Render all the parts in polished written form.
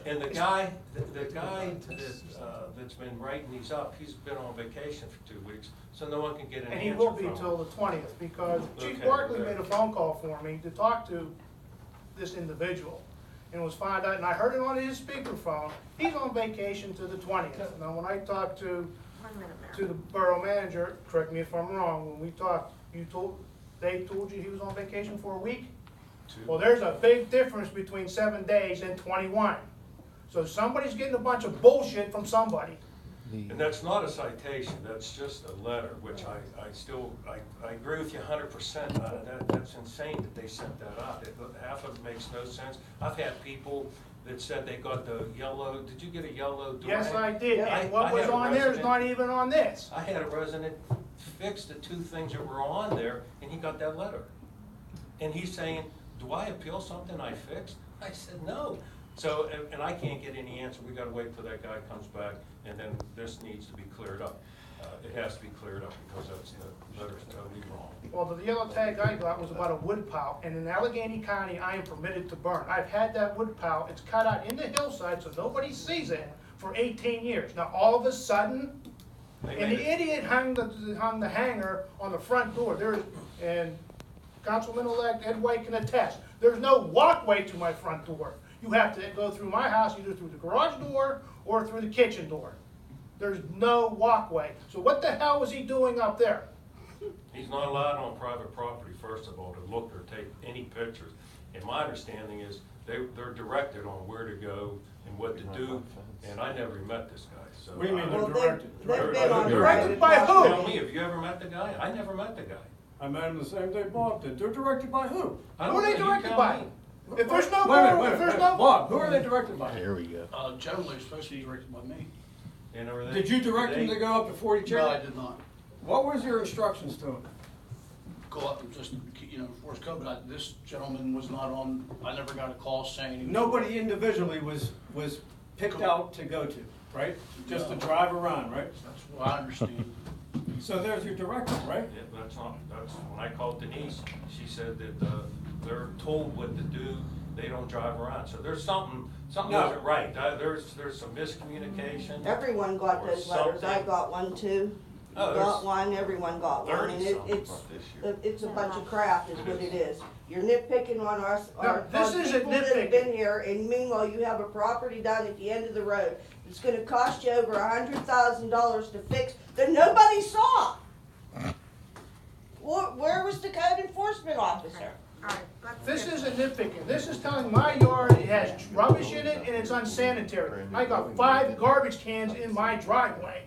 And the guy that's been writing these up, he's been on vacation for 2 weeks, so no one can get an answer And he will be from him. till the 20th, because Chief Okay, Barkley good. made a phone call for me to talk to this individual. And was found out, and I heard it on his speakerphone, he's on vacation to the 20th. Now, when I talked to the borough manager, correct me if I'm wrong, when we talked, they told you he was on vacation for a week? Well, there's a big difference between 7 days and 21. So somebody's getting a bunch of bullshit from somebody. And that's not a citation, that's just a letter, which I agree with you 100%. That's insane that they sent that out. Half of it makes no sense. I've had people that said they got the yellow, did you get a yellow durag? Yes, I did, I and what was had a on there is resident- not even on this. I had a resident fix the 2 things that were on there, and he got that letter. And he's saying, do I appeal something I fixed? I said, no. So, and I can't get any answer. We gotta wait till that guy comes back, and then this needs to be cleared up. It has to be cleared up because the letter's totally wrong. Well, the yellow tag I got was about a wood pile, and in Allegheny County, I am permitted to burn. I've had that wood pile, it's cut out in the hillside so nobody sees it, for 18 years. Now, all of a sudden, They and made the it- idiot hung the hanger on the front door. And Councilman-elect Ed White can attest, there's no walkway to my front door. You have to go through my house, either through the garage door or through the kitchen door. There's no walkway. So what the hell was he doing up there? He's not allowed on private property, first of all, to look or take any pictures. And my understanding is they're directed on where to go and what to do, and I never met this guy, so. What do you mean Well, they're directed? they've been on Directed by private who? Tell property. me, have you ever met the guy? I never met the guy. I met him the same day Bob did. They're directed by who? I Who don't are they know, you directed tell by? me. If there's no, Wait a minute, wait if a there's minute. no. Bob, who are they directed by? Here we go. Generally, especially directed by me. And are they- Did you direct them to go up to 40 No, I Cherry? did not. What was your instructions to them? Go up and just, enforce code, but this gentleman was not on, I never got a call saying. he was- Nobody individually was picked out to go to, right? Just to drive around, right? That's what I understand. So there's your directive, right? Yeah, but that's when I called Denise, she said that, they're told what to do, they don't drive around, so there's something No. isn't right, there's some miscommunication. Everyone got Or those letters, I something. got one too. Oh, Got there's one, everyone got one, and 30-something. it's a bunch of crap is what it is. You're nitpicking on our this isn't people that have nitpicking. been here, and meanwhile you have a property down at the end of the road. It's gonna cost you over $100,000 to fix, that nobody saw. Where was the code enforcement officer? This isn't nitpicking. This is telling my yard it has rubbish in it and it's unsanitary. I got 5 garbage cans in my driveway.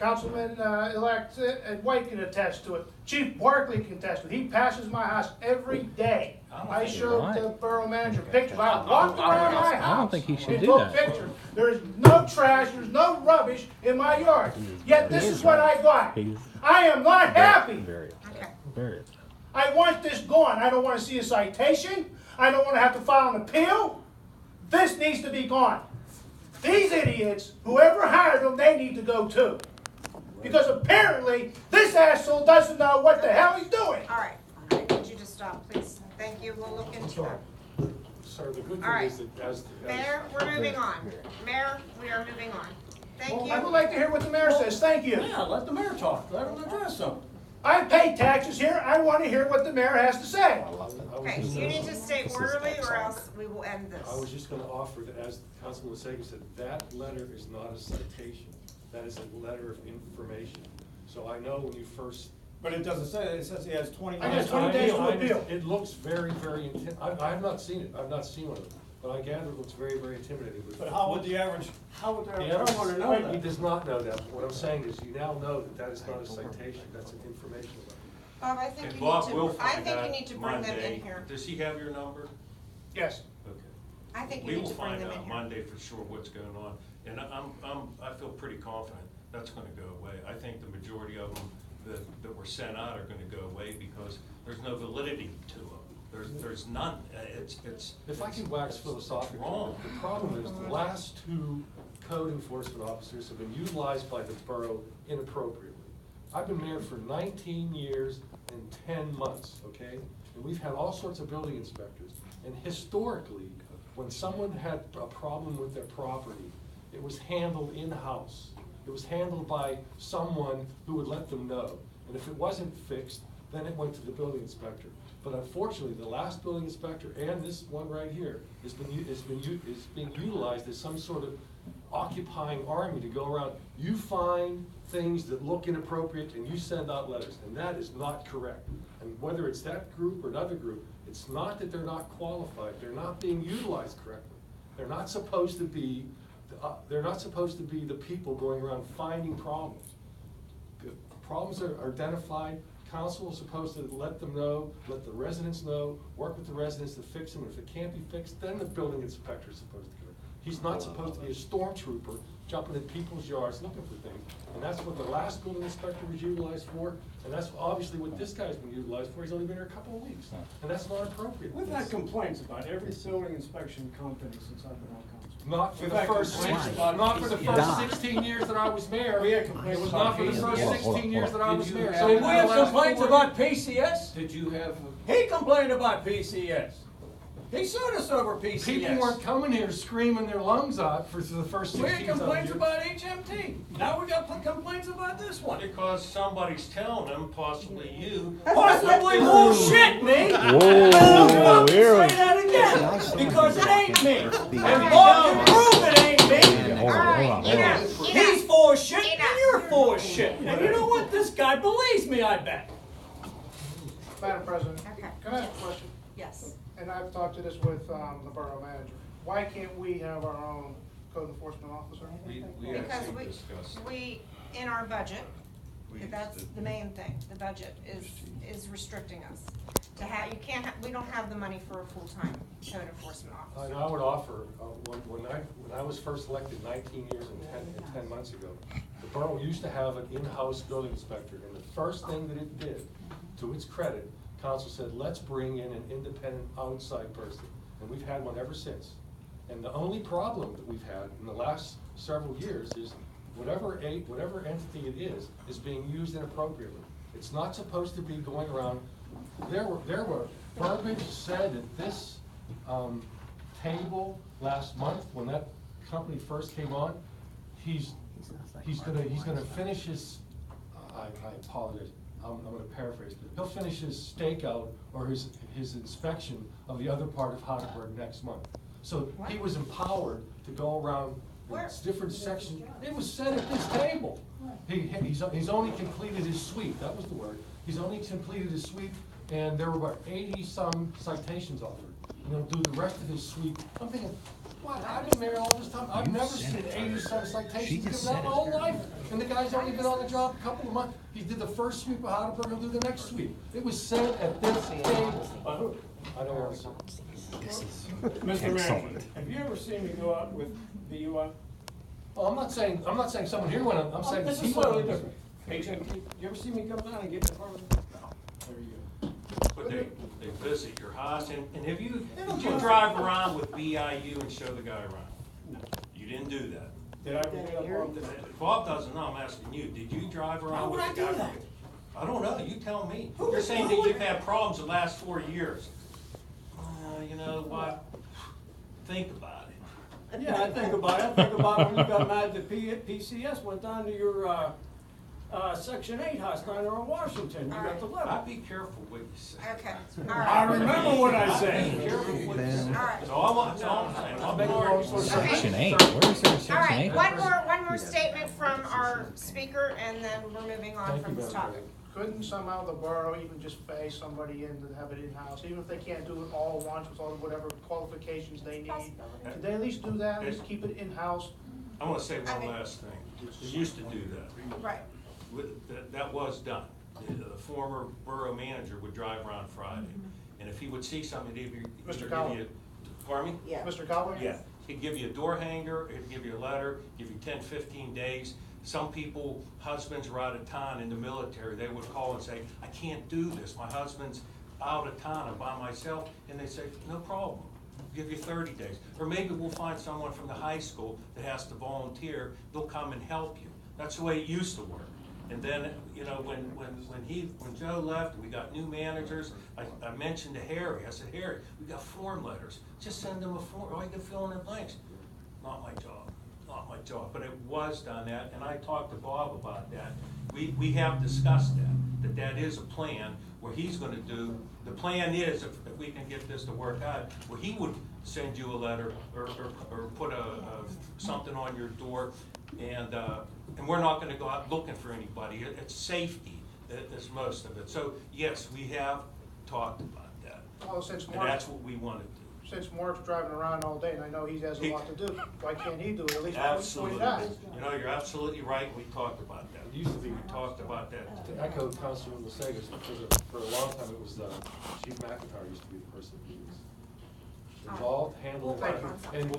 Councilman-elect Ed White can attest to it. Chief Barkley can attest to it. He passes my house every day. I showed the borough manager pictures. I walked around my house. I don't think he should and do took that. pictures. There is no trash, there's no rubbish in my yard. Yet this is what I got. I am not happy. Very upset. Very upset. I want this gone. I don't want to see a citation. I don't want to have to file an appeal. This needs to be gone. These idiots, whoever hired them, they need to go too. Because apparently, this asshole doesn't know what the hell he's doing. All right, could you just stop, please? Thank you, we'll look into it. Sir, the good All right. thing is that as. Mayor, we're moving on. Mayor, we are moving on. Thank I would you. like to hear what the mayor says. Thank you. Yeah, let the mayor talk. Let him address them. I pay taxes here. I want to hear what the mayor has to say. Okay, you need to stay orderly or else we will end I was this. just gonna offer that, as Councilman Wasaga said, that letter is not a citation. That is a letter of information. So I know when you first. But it doesn't say that. It says he has 20 I days. got 20 days to appeal. It looks very, very I have not seen it. I've not seen one of them. But I gather it looks very, very intimidating. But how would the average The homeowner know He that? does not know that. What I'm saying is you now know that that is not a citation. That's an informational letter. Bob, I think And you Bob need will to, I find think out you need to bring them in Monday. here. Does he have your number? Yes. Okay. I think We you need will to bring find them in out here. Monday for sure what's going on, and I feel pretty confident that's gonna go away. I think the majority of them that were sent out are gonna go away because there's no validity to them. There's none. It's. If I can wax philosophical, Wrong. the problem is the last 2 code enforcement officers have been utilized by the borough inappropriately. I've been mayor for 19 years and 10 months, okay? And we've had all sorts of building inspectors. And historically, when someone had a problem with their property, it was handled in-house. It was handled by someone who would let them know. And if it wasn't fixed, then it went to the building inspector. But unfortunately, the last building inspector and this one right here is being utilized as some sort of occupying army to go around. You find things that look inappropriate and you send out letters, and that is not correct. And whether it's that group or another group, it's not that they're not qualified, they're not being utilized correctly. They're not supposed to be the people going around finding problems. The problems are identified. Council is supposed to let them know, let the residents know, work with the residents to fix them. If it can't be fixed, then the building inspector is supposed to do it. He's not supposed to be a stormtrooper jumping in people's yards looking for things. And that's what the last building inspector was utilized for, and that's obviously what this guy's been utilized for. He's only been here a couple of weeks, and that's not appropriate. We've had complaints about every building inspection company since I've been on council. Not for We've the had first complaints six, about not for the first PCS. 16 years that I was mayor. We had complaints It was about not for the first PCS. 16 years that I was Did you mayor. have- So Did in we the have last complaints 4 about PCS? Did you have, He complained about PCS. He sued us over PCS. People weren't coming here screaming their lungs out for the first 16 We had complaints years. about HMT. Now we got complaints about this one. Because somebody's telling them, possibly you. Possibly bullshit me. Whoa, here we Say that again, because it ain't me. And Bob can prove it ain't me. Hold on. He's full of shit and you're full of shit. And you know what? This guy believes me, I bet. Madam President, Okay. can I ask a question? Yes. And I've talked to this with, the borough manager. Why can't we have our own code enforcement officer? We Because actually discussed. we, in our budget, that's the main thing, the budget is restricting us. To have, you can't, we don't have the money for a full-time code enforcement officer. And I would offer, when I was first elected 19 years and 10 months ago, the borough used to have an in-house building inspector, and the first thing that it did, to its credit, council said, let's bring in an independent outside person, and we've had one ever since. And the only problem that we've had in the last several years is whatever entity it is being used inappropriately. It's not supposed to be going around. There were verbiage said at this table last month when that company first came on. He's gonna finish his. I apologize. I'm gonna paraphrase. He'll finish his stakeout or his inspection of the other part of Heidelberg next month. So he was empowered to go around Where? different sections. It was said at this table. He's only completed his sweep. That was the word. He's only completed his sweep, and there were about 80-some citations offered. And he'll do the rest of his sweep. I'm thinking, what? I've been mayor all this time. I've never seen 80-some citations given out my whole life. And the guy's only been on the job a couple of months. He did the first sweep of Heidelberg. He'll do the next sweep. It was said at this table. I don't want to. Mr. Manager, have you ever seen me go out with BUI? Oh, I'm not saying someone here went. I'm saying This he is went. totally different. HMT, you ever see me come down and get in front of them? No. There you go. But they visit your house, and did you drive around with BIU and show the guy around? No. You didn't do that. Did I bring it up on this? Bob doesn't know, I'm asking you, did you drive Why around would with I the guy? do that? I don't know, you tell me. Who- You're saying who that would- you've had problems the last 4 years. You know what? Think about it. Yeah, I think about it. I think about when you got mad that PCS went down to your, Section 8 house down there in Washington. You got the letter. I'd be careful what you say. Okay, all I right. remember what I Be said. careful what you say. All right. That's all I'm saying. I'll make a long story short. Section 8, where is there a All Section right, 8? one more statement from our speaker, and then we're moving on Thank from you, this Madam topic. Couldn't somehow the borough even just pay somebody in to have it in-house, even if they can't do it all at once with all whatever qualifications they need? Could they at least do that, at least keep it in-house? I'm gonna say I one mean- last thing. We used to do that. Right. That was done. The former borough manager would drive around Friday, and if he would see something, he'd Mr. give Collins. you, pardon me? Yeah. Mr. Cowler? Yeah, he'd give you a door hanger, he'd give you a letter, give you 10, 15 days. Some people, husbands are out of town in the military, they would call and say, I can't do this, my husband's out of town, I'm by myself, and they say, no problem, give you 30 days. Or maybe we'll find someone from the high school that has to volunteer, they'll come and help you. That's the way it used to work. And then, you know, when Joe left, we got new managers, I mentioned to Harry, I said, Harry, we got form letters, just send them a form, all you can fill in the blanks. Not my job, but it was done that, and I talked to Bob about that. We have discussed that is a plan where he's gonna do, the plan is, if we can get this to work out, where he would send you a letter or put something on your door, and we're not gonna go out looking for anybody. It's safety, is most of it. So, yes, we have talked about that, Well, since and Mark, that's what we wanna do. since Mark's driving around all day, and I know he has a lot to do, why can't he do it, at least when Absolutely. he does? You know, you're absolutely right, we talked about that. It used to be, We talked about that. to echo Councilman Lesegas, for a long time, it was, Chief McIntyre used to be the person who was involved, handling Thank that. you. And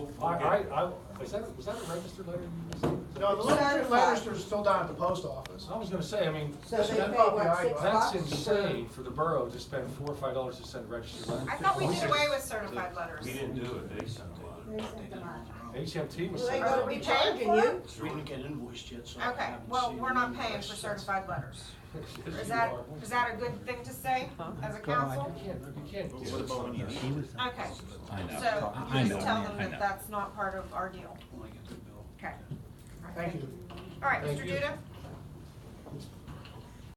was that a registered letter you received? No, the letter, letters are still down at the post office. I was gonna say, I mean, So they that pay copy what, I $6? got. that's insane for the borough to spend $4 or $5 to send a registered letter. I thought we did away with certified letters. We didn't do it, they sent a lot. HMT was Well, they sending. gotta be charging you. We didn't get invoiced yet, so I Okay, haven't well, seen we're not any paying for requests. certified letters. Yes, Is you that, are. is that a good thing to say as a council? You can't do What about when you it. need it? Okay, I know. so I you know, just tell them I that know. that's not part of our deal. When I get the bill. Okay. All right, Thank you. All right, Thank Mr. you. Duda?